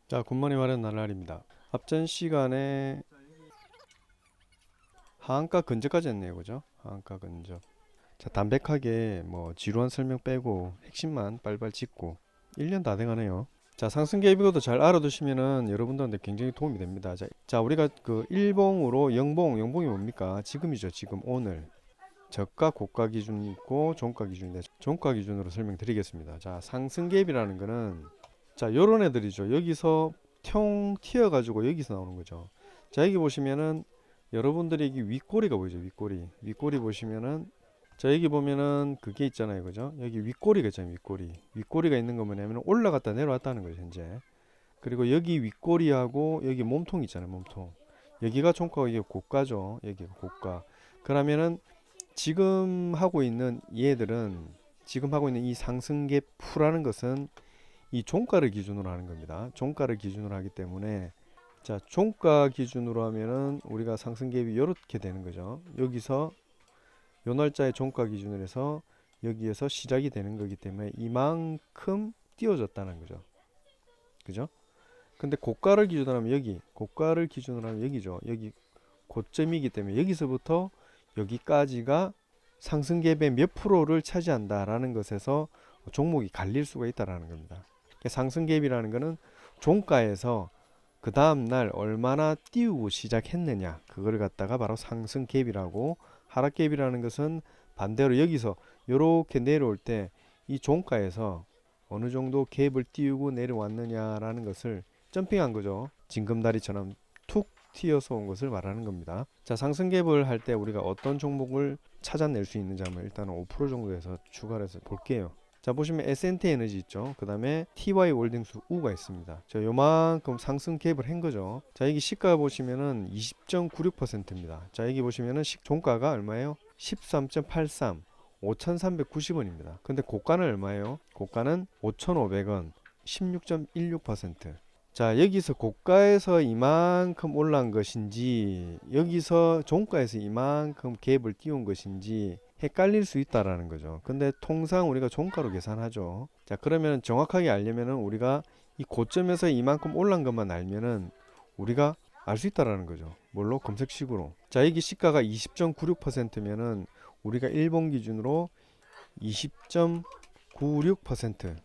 자, 굿모닝 마련 나날입니다. 앞전 시간에 하한가 근저까지 했네요, 그죠? 하한가 근저. 자, 담백하게 지루한 설명 빼고 핵심만 빨빨 짚고 1년 다 돼가네요. 자, 상승 개비고도 잘 알아두시면은 여러분들한테 굉장히 도움이 됩니다. 자, 우리가 그 일봉으로 영봉이 뭡니까? 지금이죠, 지금 오늘. 저가 고가 기준이 있고 종가 기준인데 종가 기준으로 설명드리겠습니다. 자, 상승 갭이라는 거는 자, 요런 애들이죠. 여기서 통 튀어 가지고 여기서 나오는 거죠. 자, 여기 보시면은 여러분들이 여기 윗꼬리가 보이죠. 윗꼬리 보시면은 자, 여기 보면은 그게 있잖아요. 그죠? 여기 윗꼬리가 있잖아요. 윗꼬리가 있는 거 뭐냐면 올라갔다 내려왔다는 거죠, 현재. 그리고 여기 윗꼬리하고 여기 몸통 있잖아요. 몸통. 여기가 종가고 이게 고가죠. 여기가 고가. 그러면은 지금 하고 있는 이 상승계 F라는 것은 이 종가를 기준으로 하는 겁니다. 종가를 기준으로 하기 때문에 자, 종가 기준으로 하면은 우리가 상승갭이 이렇게 되는 거죠. 여기서 요 날짜의 종가 기준으로 해서 여기에서 시작이 되는 거기 때문에 이만큼 띄워졌다는 거죠. 그죠? 근데 고가를 기준으로 하면 여기죠. 여기 고점이기 때문에 여기서부터 여기까지가 상승 갭의 몇 프로를 차지한다라는 것에서 종목이 갈릴 수가 있다라는 겁니다. 상승 갭이라는 것은 종가에서 그 다음 날 얼마나 띄우고 시작했느냐 그걸 갖다가 바로 상승 갭이라고, 하락 갭이라는 것은 반대로 여기서 이렇게 내려올 때 이 종가에서 어느 정도 갭을 띄우고 내려왔느냐라는 것을 점핑한 거죠. 징검다리처럼 툭 튀어서 온 것을 말하는 겁니다. 자, 상승 갭을 할 때 우리가 어떤 종목을 찾아낼 수 있는지 한번 일단 5% 정도에서 추가를 해서 볼게요. 자, 보시면 S&T 에너지 있죠. 그 다음에 TY 홀딩스 U가 있습니다. 자, 요만큼 상승 갭을 한 거죠. 자, 여기 시가 보시면은 20.96%입니다. 자, 여기 보시면은 종가가 얼마예요? 13.83, 5,390원입니다. 근데 고가는 얼마예요? 고가는 5,500원, 16.16%. 자, 여기서 고가에서 이만큼 올라간 것인지 여기서 종가에서 이만큼 갭을 띄운 것인지 헷갈릴 수 있다라는 거죠. 근데 통상 우리가 종가로 계산하죠. 자, 그러면 정확하게 알려면은 우리가 이 고점에서 이만큼 올라간 것만 알면은 우리가 알 수 있다라는 거죠. 뭘로? 검색식으로. 자, 여기 시가가 20.96%면은 우리가 일본 기준으로 20.96%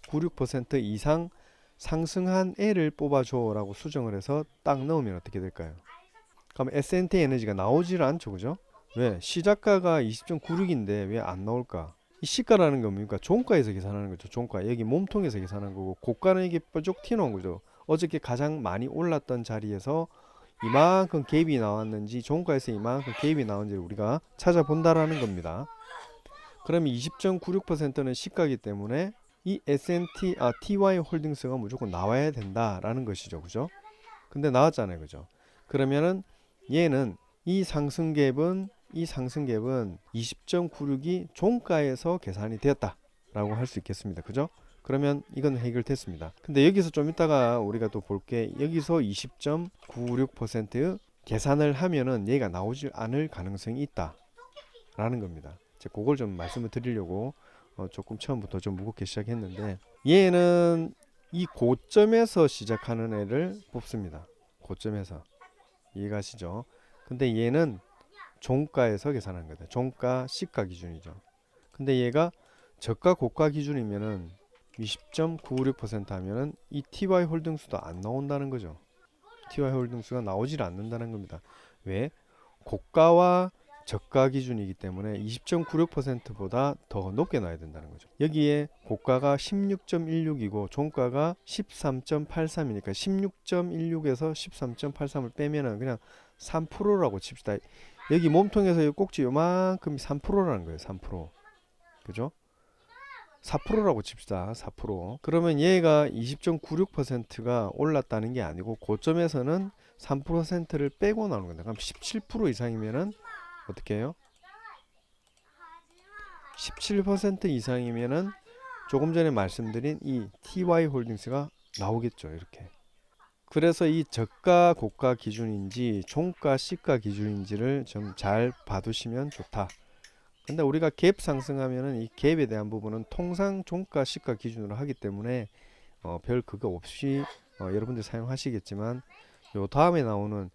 96% 이상 상승한 애를 뽑아줘 라고 수정을 해서 딱 넣으면 어떻게 될까요? 그럼 S&T 에너지가 나오질 않죠, 그죠? 왜? 시작가가 20.96인데 왜 안 나올까? 이 시가라는 건 뭡니까? 종가에서 계산하는 거죠. 종가. 여기 몸통에서 계산하는 거고, 고가는 이게 뾰족 튀어나온 거죠. 어저께 가장 많이 올랐던 자리에서 이만큼 갭이 나왔는지, 종가에서 이만큼 갭이 나왔는지 우리가 찾아본다라는 겁니다. 그럼 20.96%는 시가이기 때문에 이 TY 홀딩스가 무조건 나와야 된다라는 것이죠. 그죠? 근데 나왔잖아요. 그죠? 그러면은 얘는 이 상승 갭은 20.96이 종가에서 계산이 되었다라고 할 수 있겠습니다. 그죠? 그러면 이건 해결됐습니다. 근데 여기서 좀 이따가 우리가 또 볼게, 여기서 20.96% 계산을 하면은 얘가 나오지 않을 가능성이 있다라는 겁니다. 제가 그걸 좀 말씀을 드리려고 조금 처음부터 좀 무겁게 시작했는데, 얘는 이 고점에서 시작하는 애를 뽑습니다. 고점에서. 이해가시죠? 근데 얘는 종가에서 계산하는 거다. 종가 시가 기준이죠. 근데 얘가 저가 고가 기준이면은 20.96% 하면은 이 TY 홀딩수도 안 나온다는 거죠. TY 홀딩수가 나오질 않는다는 겁니다. 왜? 고가와 저가 기준이기 때문에 20.96%보다 더 높게 놔야 된다는 거죠. 여기에 고가가 16.16이고 종가가 13.83이니까 16.16에서 13.83을 빼면은 그냥 3%라고 칩시다. 여기 몸통에서 꼭지 요만큼이 3%라는 거예요. 3%. 그죠? 4%라고 칩시다. 4%. 그러면 얘가 20.96%가 올랐다는 게 아니고 고점에서는 3%를 빼고 나오는 겁니다. 그럼 17% 이상이면은 어떻게 해요? 17% 이상이면은 조금 전에 말씀드린 이 TY 홀딩스가 나오겠죠. 이렇게. 그래서 이 저가 고가 기준인지 종가 시가 기준인지를 좀 잘 봐두시면 좋다. 근데 우리가 갭 상승하면은 이 갭에 대한 부분은 통상 종가 시가 기준으로 하기 때문에 별 그거 없이 여러분들 사용하시겠지만 요 다음에 나오는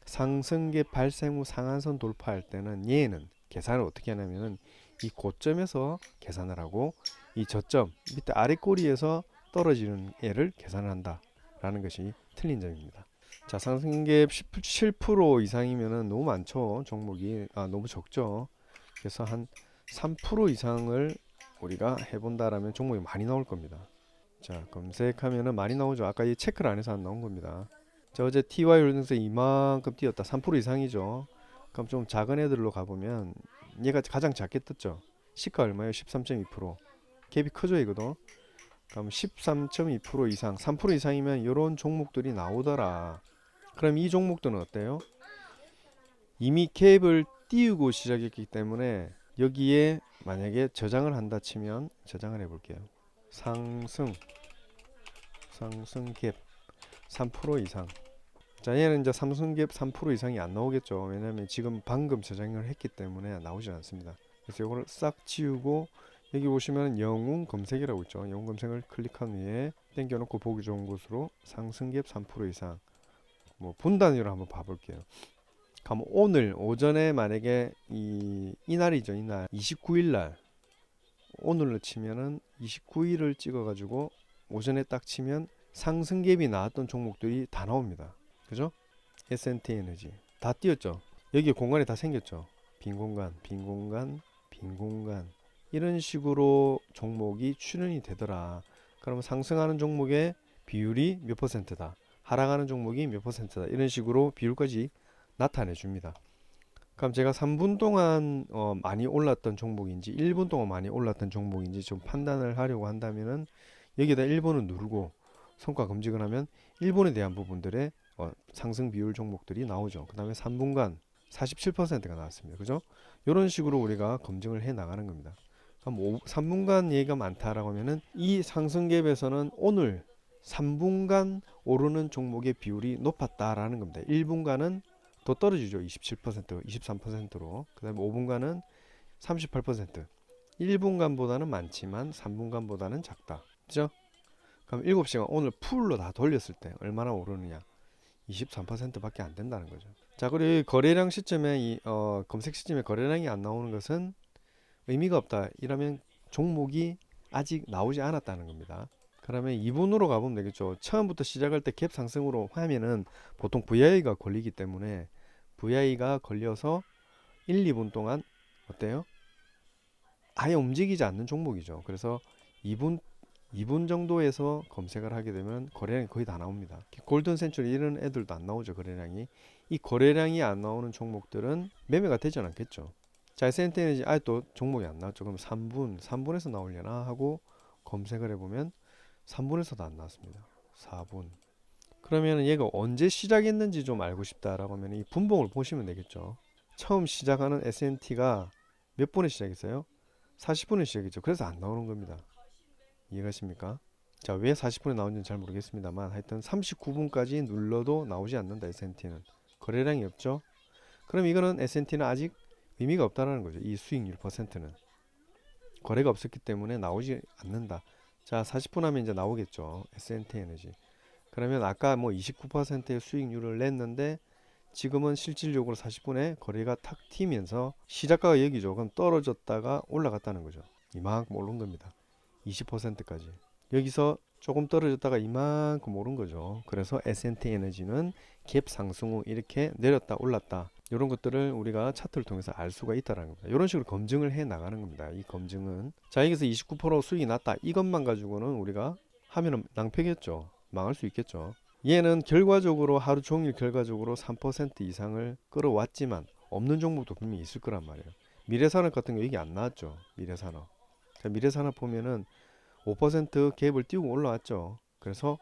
상승갭 발생 후 상한선 돌파할 때는 얘는 계산을 어떻게 하냐면은 이 고점에서 계산을 하고 이 저점 밑에 아래 꼬리에서 떨어지는 애를 계산을 한다 라는 것이 틀린 점입니다. 자, 상승갭 17% 이상이면은 너무 많죠. 종목이 너무 적죠. 그래서 한 3% 이상을 우리가 해본다라면 종목이 많이 나올 겁니다. 자, 검색하면은 많이 나오죠. 아까 이 체크를 안 해서 안 나온 겁니다. 자, 어제 TY 홀딩스 이만큼 뛰었다. 3% 이상이죠. 그럼 좀 작은 애들로 가보면 얘가 가장 작게 떴죠. 시가 얼마예요? 13.2%. 갭이 크죠, 이거도. 그럼 13.2% 이상, 3% 이상이면 이런 종목들이 나오더라. 그럼 이 종목들은 어때요? 이미 갭을 띄우고 시작했기 때문에 여기에 만약에 저장을 한다 치면 저장을 해볼게요. 상승 갭 3% 이상. 자, 얘는 이제 삼성갭 3% 이상이 안 나오겠죠. 왜냐면 지금 방금 저장을 했기 때문에 나오지 않습니다. 그래서 이거를 싹 지우고 여기 보시면 영웅 검색이라고 있죠. 영웅 검색을 클릭한 후에 당겨놓고 보기 좋은 곳으로 상승갭 3% 이상. 뭐 분단위로 한번 봐볼게요. 그럼 오늘 오전에 만약에 이날이죠. 이날 29일 날 오늘로 치면은 29일을 찍어가지고 오전에 딱 치면 상승갭이 나왔던 종목들이 다 나옵니다. 그죠? S&T 에너지 다 띄었죠. 여기 공간이 다 생겼죠. 빈 공간, 빈 공간, 빈 공간. 이런 식으로 종목이 출현이 되더라. 그러면 상승하는 종목의 비율이 몇 퍼센트다. 하락하는 종목이 몇 퍼센트다. 이런 식으로 비율까지 나타내 줍니다. 그럼 제가 3분 동안 많이 올랐던 종목인지 1분 동안 많이 올랐던 종목인지 좀 판단을 하려고 한다면은 여기다 1번을 누르고 성과 검증을 하면 1번에 대한 부분들의 상승 비율 종목들이 나오죠. 그 다음에 3분간 47%가 나왔습니다. 그죠? 이런 식으로 우리가 검증을 해 나가는 겁니다. 그럼 3분간 얘기가 많다라고 하면은 이 상승 갭에서는 오늘 3분간 오르는 종목의 비율이 높았다라는 겁니다. 1분간은 더 떨어지죠. 27%, 23%로. 그 다음에 5분간은 38%. 1분간보다는 많지만 3분간보다는 작다. 그죠? 그럼 7시간 오늘 풀로 다 돌렸을 때 얼마나 오르느냐? 23%밖에 안 된다는 거죠. 자, 그리고 거래량 시점에 검색 시점에 거래량이 안 나오는 것은 의미가 없다. 이러면 종목이 아직 나오지 않았다는 겁니다. 그러면 2분으로 가보면 되겠죠. 처음부터 시작할 때 갭 상승으로 하면은 보통 VI가 걸리기 때문에 VI가 걸려서 1, 2분 동안 어때요? 아예 움직이지 않는 종목이죠. 그래서 2분 정도에서 검색을 하게 되면 거래량이 거의 다 나옵니다. 골든 센츄리 이런 애들도 안 나오죠. 거래량이. 이 거래량이 안 나오는 종목들은 매매가 되지 않겠죠. 자, S&T에너지 또 종목이 안 나왔죠. 그럼 3분에서 나오려나 하고 검색을 해보면 3분에서도 안 나왔습니다. 4분. 그러면 얘가 언제 시작했는지 좀 알고 싶다라고 하면 이 분봉을 보시면 되겠죠. 처음 시작하는 S&T가 몇 분에 시작했어요? 40분에 시작했죠. 그래서 안 나오는 겁니다. 이해가십니까? 자, 왜 40분에 나오는지는 잘 모르겠습니다만 하여튼 39분까지 눌러도 나오지 않는다. S&T는 거래량이 없죠. 그럼 이거는 S&T는 아직 의미가 없다라는 거죠. 이 수익률 퍼센트는 거래가 없었기 때문에 나오지 않는다. 자, 40분 하면 이제 나오겠죠. S&T 에너지. 그러면 아까 뭐 29%의 수익률을 냈는데 지금은 실질적으로 40분에 거래가 탁 튀면서 시작가가 여기죠. 그럼 떨어졌다가 올라갔다는 거죠. 이만큼 오른 겁니다. 20%까지. 여기서 조금 떨어졌다가 이만큼 오른 거죠. 그래서 S&T 에너지는 갭 상승 후 이렇게 내렸다 올랐다. 이런 것들을 우리가 차트를 통해서 알 수가 있다는 겁니다. 이런 식으로 검증을 해 나가는 겁니다. 이 검증은 자, 여기서 29% 수익이 났다. 이것만 가지고는 우리가 하면은 낭패겠죠. 망할 수 있겠죠. 얘는 결과적으로 하루 종일 결과적으로 3% 이상을 끌어왔지만 없는 종목도 분명히 있을 거란 말이에요. 미래산업 같은 거 얘기 안 나왔죠. 미래산업. 자, 미래산업 보면은 5% 갭을 띄우고 올라왔죠. 그래서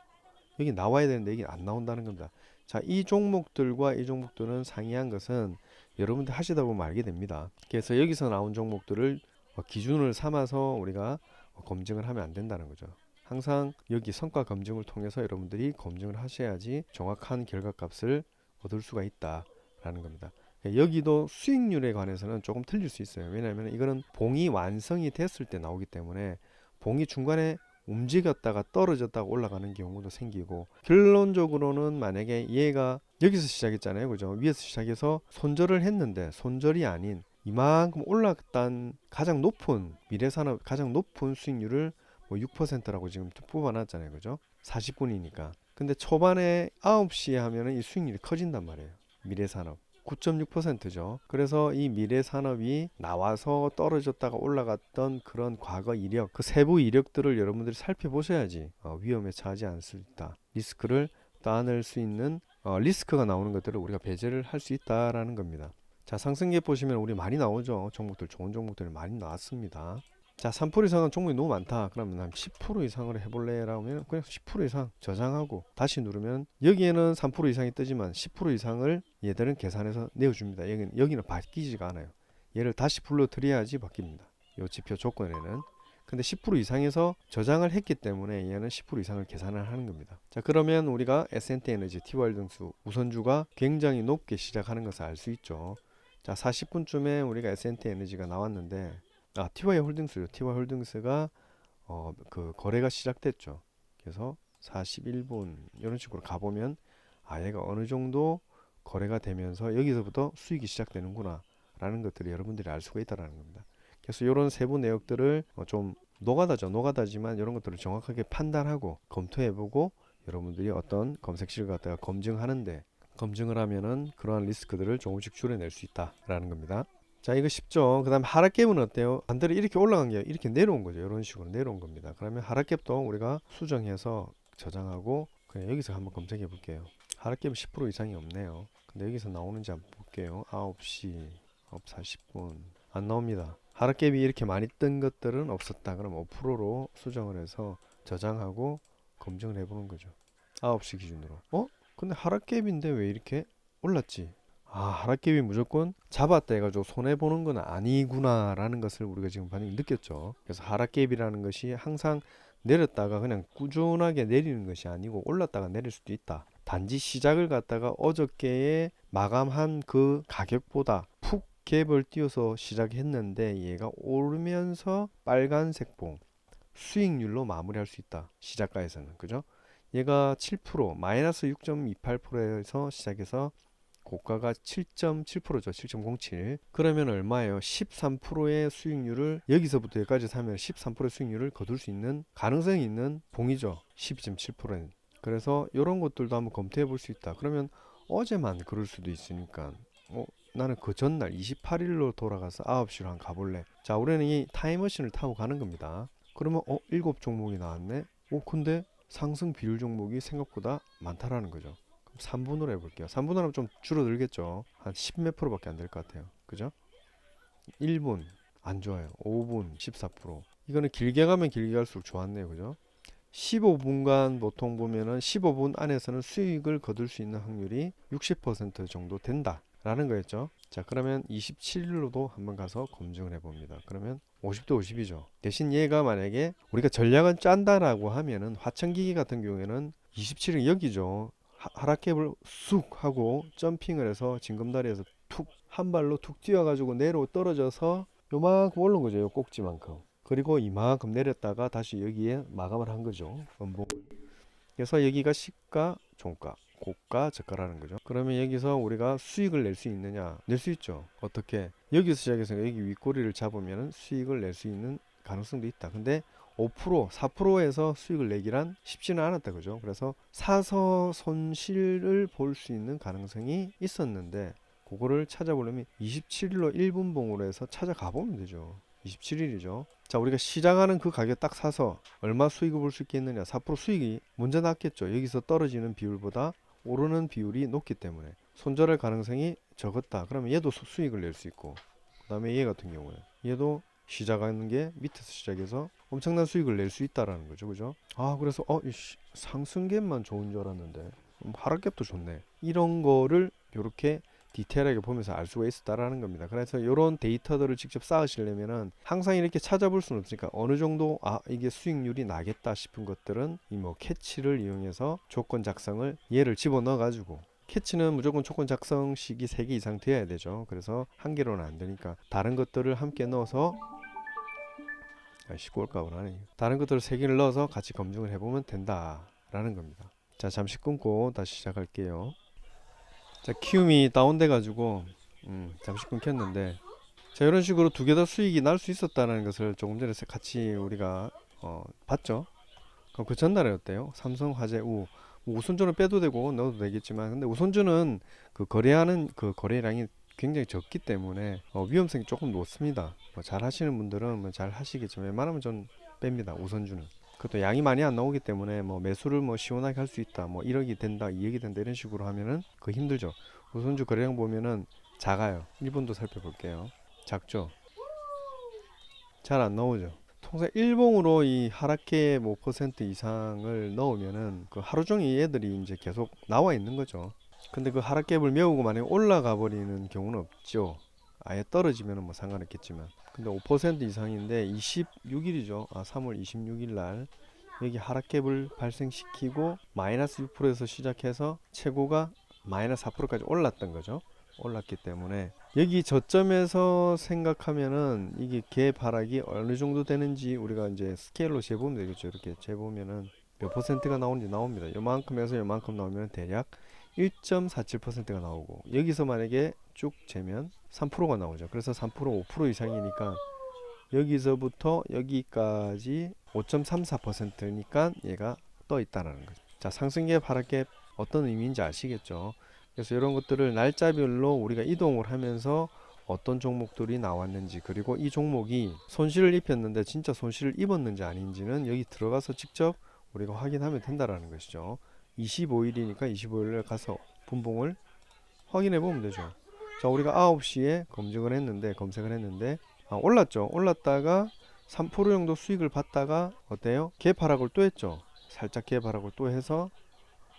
여기 나와야 되는데 여기 안 나온다는 겁니다. 자, 이 종목들과 이 종목들은 상이한 것은 여러분들 하시다 보면 알게 됩니다. 그래서 여기서 나온 종목들을 기준을 삼아서 우리가 검증을 하면 안 된다는 거죠. 항상 여기 성과 검증을 통해서 여러분들이 검증을 하셔야지 정확한 결과값을 얻을 수가 있다라는 겁니다. 여기도 수익률에 관해서는 조금 틀릴 수 있어요. 왜냐하면 이거는 봉이 완성이 됐을 때 나오기 때문에 봉이 중간에 움직였다가 떨어졌다가 올라가는 경우도 생기고, 결론적으로는 만약에 얘가 여기서 시작했잖아요, 그죠? 위에서 시작해서 손절을 했는데 손절이 아닌 이만큼 올랐던 가장 높은 미래산업 가장 높은 수익률을 뭐 6%라고 지금 뽑아놨잖아요, 그죠? 40분이니까. 근데 초반에 9시에 하면은 이 수익률이 커진단 말이에요. 미래산업 9.6%죠. 그래서 이 미래산업이 나와서 떨어졌다가 올라갔던 그런 과거 이력, 그 세부 이력들을 여러분들이 살펴보셔야지 위험에 처하지 않을 수 있다. 리스크를 따낼 수 있는 리스크가 나오는 것들을 우리가 배제를 할 수 있다라는 겁니다. 자, 상승계 보시면 우리 많이 나오죠. 종목들, 좋은 종목들이 많이 나왔습니다. 자, 3% 이상은 종목이 너무 많다. 그러면 한 10% 이상을 해볼래? 라고 하면 그냥 10% 이상 저장하고 다시 누르면 여기에는 3% 이상이 뜨지만 10% 이상을 얘들은 계산해서 내어줍니다. 여기는 바뀌지가 않아요. 얘를 다시 불러들여야지 바뀝니다. 이 지표 조건에는. 근데 10% 이상에서 저장을 했기 때문에 얘는 10% 이상을 계산을 하는 겁니다. 자, 그러면 우리가 S&T 에너지, TY 등수 우선주가 굉장히 높게 시작하는 것을 알 수 있죠. 자, 40분쯤에 우리가 S&T 에너지가 나왔는데 TY 홀딩스요. TY 홀딩스가 그 거래가 시작됐죠. 그래서 41분 이런 식으로 가보면 얘가 어느 정도 거래가 되면서 여기서부터 수익이 시작되는구나 라는 것들을 여러분들이 알 수가 있다는 겁니다. 그래서 이런 세부 내역들을 좀 노가다지만 이런 것들을 정확하게 판단하고 검토해보고 여러분들이 어떤 검색실을 갖다가 검증을 하면은 그러한 리스크들을 조금씩 줄여낼 수 있다라는 겁니다. 자, 이거 쉽죠. 그 다음에 하락갭은 어때요? 반대로 이렇게 올라간 게 이렇게 내려온 거죠. 이런 식으로 내려온 겁니다. 그러면 하락갭도 우리가 수정해서 저장하고 그냥 여기서 한번 검색해 볼게요. 하락갭은 10% 이상이 없네요. 근데 여기서 나오는지 한번 볼게요. 9시 40분 안 나옵니다. 하락갭이 이렇게 많이 뜬 것들은 없었다. 그럼 5%로 수정을 해서 저장하고 검증을 해보는 거죠. 9시 기준으로. 근데 하락갭인데 왜 이렇게 올랐지? 하락갭이 무조건 잡았다 해가지고 손해보는 건 아니구나 라는 것을 우리가 지금 반드시 느꼈죠. 그래서 하락갭이라는 것이 항상 내렸다가 그냥 꾸준하게 내리는 것이 아니고 올랐다가 내릴 수도 있다. 단지 시작을 갖다가 어저께에 마감한 그 가격보다 푹 갭을 띄워서 시작했는데 얘가 오르면서 빨간색 봉 수익률로 마무리할 수 있다. 시작가에서는. 그죠? 얘가 7% 마이너스 6.28%에서 시작해서 고가가 7.7%죠. 7.07. 그러면 얼마예요? 13%의 수익률을 여기서부터 여기까지 사면 13%의 수익률을 거둘 수 있는 가능성이 있는 봉이죠. 12.7%는. 그래서 이런 것들도 한번 검토해 볼 수 있다. 그러면 어제만 그럴 수도 있으니까 나는 그 전날 28일로 돌아가서 9시로 한번 가볼래. 자, 우리는 이 타임머신을 타고 가는 겁니다. 그러면 7종목이 나왔네. 근데 상승 비율 종목이 생각보다 많다라는 거죠. 3분으로 해볼게요. 3분으로 하면 좀 줄어들겠죠. 한 10 몇 프로밖에 안 될 것 같아요. 그죠? 1분 안 좋아요. 5분 14%. 이거는 길게 가면 길게 갈수록 좋았네요. 그죠? 15분간 보통 보면은 15분 안에서는 수익을 거둘 수 있는 확률이 60% 정도 된다 라는 거였죠. 자, 그러면 27일로도 한번 가서 검증을 해봅니다. 그러면 50대 50이죠. 대신 얘가 만약에 우리가 전략을 짠다라고 하면은 화천기기 같은 경우에는 27일 여기죠. 하락캡을 쑥 하고 점핑을 해서 징검다리에서 툭 한 발로 툭 뛰어가지고 내려 떨어져서 요만큼 오른 거죠. 요 꼭지만큼. 그리고 이만큼 내렸다가 다시 여기에 마감을 한 거죠. 원봉을. 그래서 여기가 시가, 종가, 고가, 저가라는 거죠. 그러면 여기서 우리가 수익을 낼 수 있느냐? 낼 수 있죠. 어떻게? 여기서 시작해서 여기 윗꼬리를 잡으면 수익을 낼 수 있는 가능성도 있다. 근데 5%, 4%에서 수익을 내기란 쉽지는 않았다. 그죠? 그래서 사서 손실을 볼 수 있는 가능성이 있었는데 그거를 찾아보려면 27일로 1분봉으로 해서 찾아가 보면 되죠. 27일이죠. 자, 우리가 시작하는 그 가격 딱 사서 얼마 수익을 볼 수 있겠느냐? 4% 수익이 먼저 났겠죠. 여기서 떨어지는 비율보다 오르는 비율이 높기 때문에 손절할 가능성이 적었다. 그러면 얘도 수익을 낼 수 있고, 그 다음에 얘 같은 경우에 얘도 시작하는 게 밑에서 시작해서 엄청난 수익을 낼 수 있다라는 거죠. 그죠? 그래서 상승갭만 좋은 줄 알았는데 하락갭도 좋네. 이런 거를 이렇게 디테일하게 보면서 알 수가 있었다라는 겁니다. 그래서 이런 데이터들을 직접 쌓으시려면은 항상 이렇게 찾아볼 수는 없으니까 어느 정도 이게 수익률이 나겠다 싶은 것들은 이 캐치를 이용해서 조건 작성을 얘를 집어넣어 가지고, 캐치는 무조건 조건 작성식이 3개 이상 되어야 되죠. 그래서 한 개로는 안 되니까 다른 것들을 함께 넣어서 시골가구나. 다른 것들을 3개를 넣어서 같이 검증을 해보면 된다라는 겁니다. 자, 잠시 끊고 다시 시작할게요. 자, 키움이 다운돼 가지고 잠시 끊겼는데, 자, 이런 식으로 2개 다 수익이 날 수 있었다는 것을 조금 전에 같이 우리가 봤죠. 그럼 그 전날에 어때요? 삼성화재 뭐 우선주는 빼도 되고 넣어도 되겠지만, 근데 우선주는 그 거래하는 그 거래량이 굉장히 적기 때문에 위험성이 조금 높습니다. 잘 하시는 분들은 잘 하시겠지만 웬만하면 전 뺍니다. 우선주는. 그것도 양이 많이 안 나오기 때문에 매수를 시원하게 할 수 있다. 1억이 된다, 2억이 된다 이런 식으로 하면은 그 힘들죠. 우선주 거래량 보면은 작아요. 1번도 살펴볼게요. 작죠. 잘 안 나오죠. 통상 일봉으로 이 하락계 5% 이상을 넣으면은 그 하루 종일 얘들이 이제 계속 나와 있는 거죠. 근데 그 하락갭을 메우고 만약에 올라가 버리는 경우는 없죠. 아예 떨어지면은 상관없겠지만. 근데 5% 이상인데 26일이죠. 3월 26일 날 여기 하락갭을 발생시키고 마이너스 6%에서 시작해서 최고가 마이너스 4%까지 올랐던 거죠. 올랐기 때문에 여기 저점에서 생각하면은 이게 갭 하락이 어느 정도 되는지 우리가 이제 스케일로 재보면 되겠죠. 이렇게 재보면은 몇 퍼센트가 나오는지 나옵니다. 요만큼에서 요만큼 나오면 대략 1.47%가 나오고, 여기서 만약에 쭉 재면 3%가 나오죠. 그래서 3% 5% 이상이니까 여기서부터 여기까지 5.34%니까 얘가 떠 있다라는 거죠. 자, 상승갭 하락갭 어떤 의미인지 아시겠죠? 그래서 이런 것들을 날짜별로 우리가 이동을 하면서 어떤 종목들이 나왔는지, 그리고 이 종목이 손실을 입혔는데 진짜 손실을 입었는지 아닌지는 여기 들어가서 직접 우리가 확인하면 된다라는 것이죠. 25일이니까 25일에 가서 분봉을 확인해 보면 되죠. 자, 우리가 9시에 검색을 했는데 올랐죠. 올랐다가 3% 정도 수익을 받다가 어때요? 갭 하락을 또 했죠. 살짝 갭 하락을 또 해서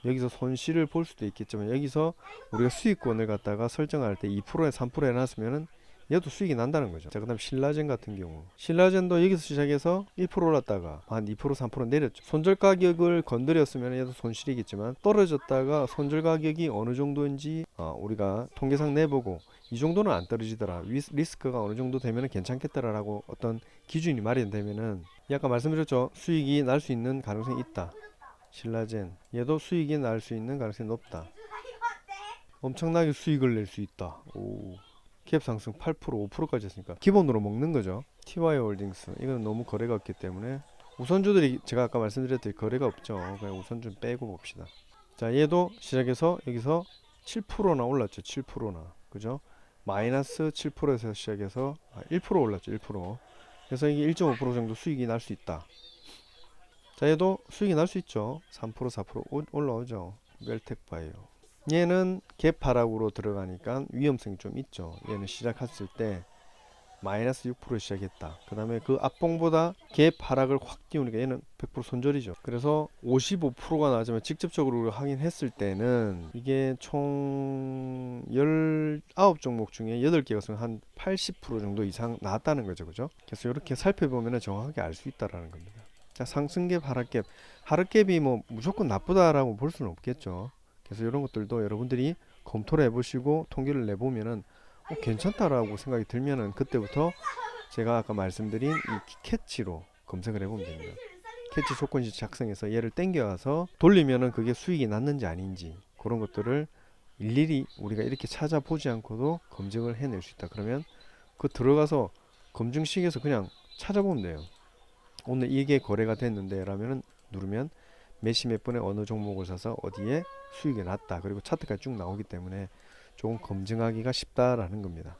여기서 손실을 볼 수도 있겠지만, 여기서 우리가 수익권을 갖다가 설정할 때 2%에 3% 해놨으면은 얘도 수익이 난다는 거죠. 자, 그 다음 신라젠 같은 경우, 신라젠도 여기서 시작해서 1% 올랐다가 한 2% 3% 내렸죠. 손절 가격을 건드렸으면 얘도 손실이겠지만, 떨어졌다가 손절 가격이 어느 정도인지 우리가 통계상 내보고 이 정도는 안 떨어지더라, 리스크가 어느 정도 되면 괜찮겠다라고 어떤 기준이 마련되면은, 아까 말씀드렸죠. 수익이 날 수 있는 가능성이 있다. 신라젠 얘도 수익이 날 수 있는 가능성이 높다. 엄청나게 수익을 낼 수 있다. 캡 상승 8% 5%까지 했으니까 기본으로 먹는 거죠. TY 홀딩스 이건 너무 거래가 없기 때문에, 우선주들이 제가 아까 말씀드렸듯이 거래가 없죠. 그냥 우선주 빼고 봅시다. 자, 얘도 시작해서 여기서 7%나 올랐죠. 7%나, 그죠? 마이너스 7%에서 시작해서 1% 올랐죠. 1%. 그래서 이게 1.5% 정도 수익이 날 수 있다. 자, 얘도 수익이 날 수 있죠. 3% 4% 올라오죠. 웰텍바이오 얘는 갭 하락으로 들어가니까 위험성이 좀 있죠. 얘는 시작했을 때 마이너스 6% 시작했다. 그 다음에 그 앞봉보다 갭 하락을 확 띄우니까 얘는 100% 손절이죠. 그래서 55%가 나지만 직접적으로 확인했을 때는 이게 총 19종목 중에 8개가 한 80% 정도 이상 나왔다는 거죠. 그죠? 그래서 이렇게 살펴보면 정확하게 알 수 있다라는 겁니다. 자, 상승갭, 하락갭. 하락갭이 무조건 나쁘다라고 볼 수는 없겠죠. 그래서 이런 것들도 여러분들이 검토를 해보시고 통계를 내보면은 괜찮다라고 생각이 들면은 그때부터 제가 아까 말씀드린 이 캐치로 검색을 해보면 됩니다. 캐치 조건지 작성해서 얘를 땡겨와서 돌리면은 그게 수익이 났는지 아닌지, 그런 것들을 일일이 우리가 이렇게 찾아보지 않고도 검증을 해낼 수 있다. 그러면 그 들어가서 검증식에서 그냥 찾아보면 돼요. 오늘 이게 거래가 됐는데 라면은 누르면 몇 시 몇 분에 어느 종목을 사서 어디에 수익이 났다, 그리고 차트가 쭉 나오기 때문에 조금 검증하기가 쉽다라는 겁니다.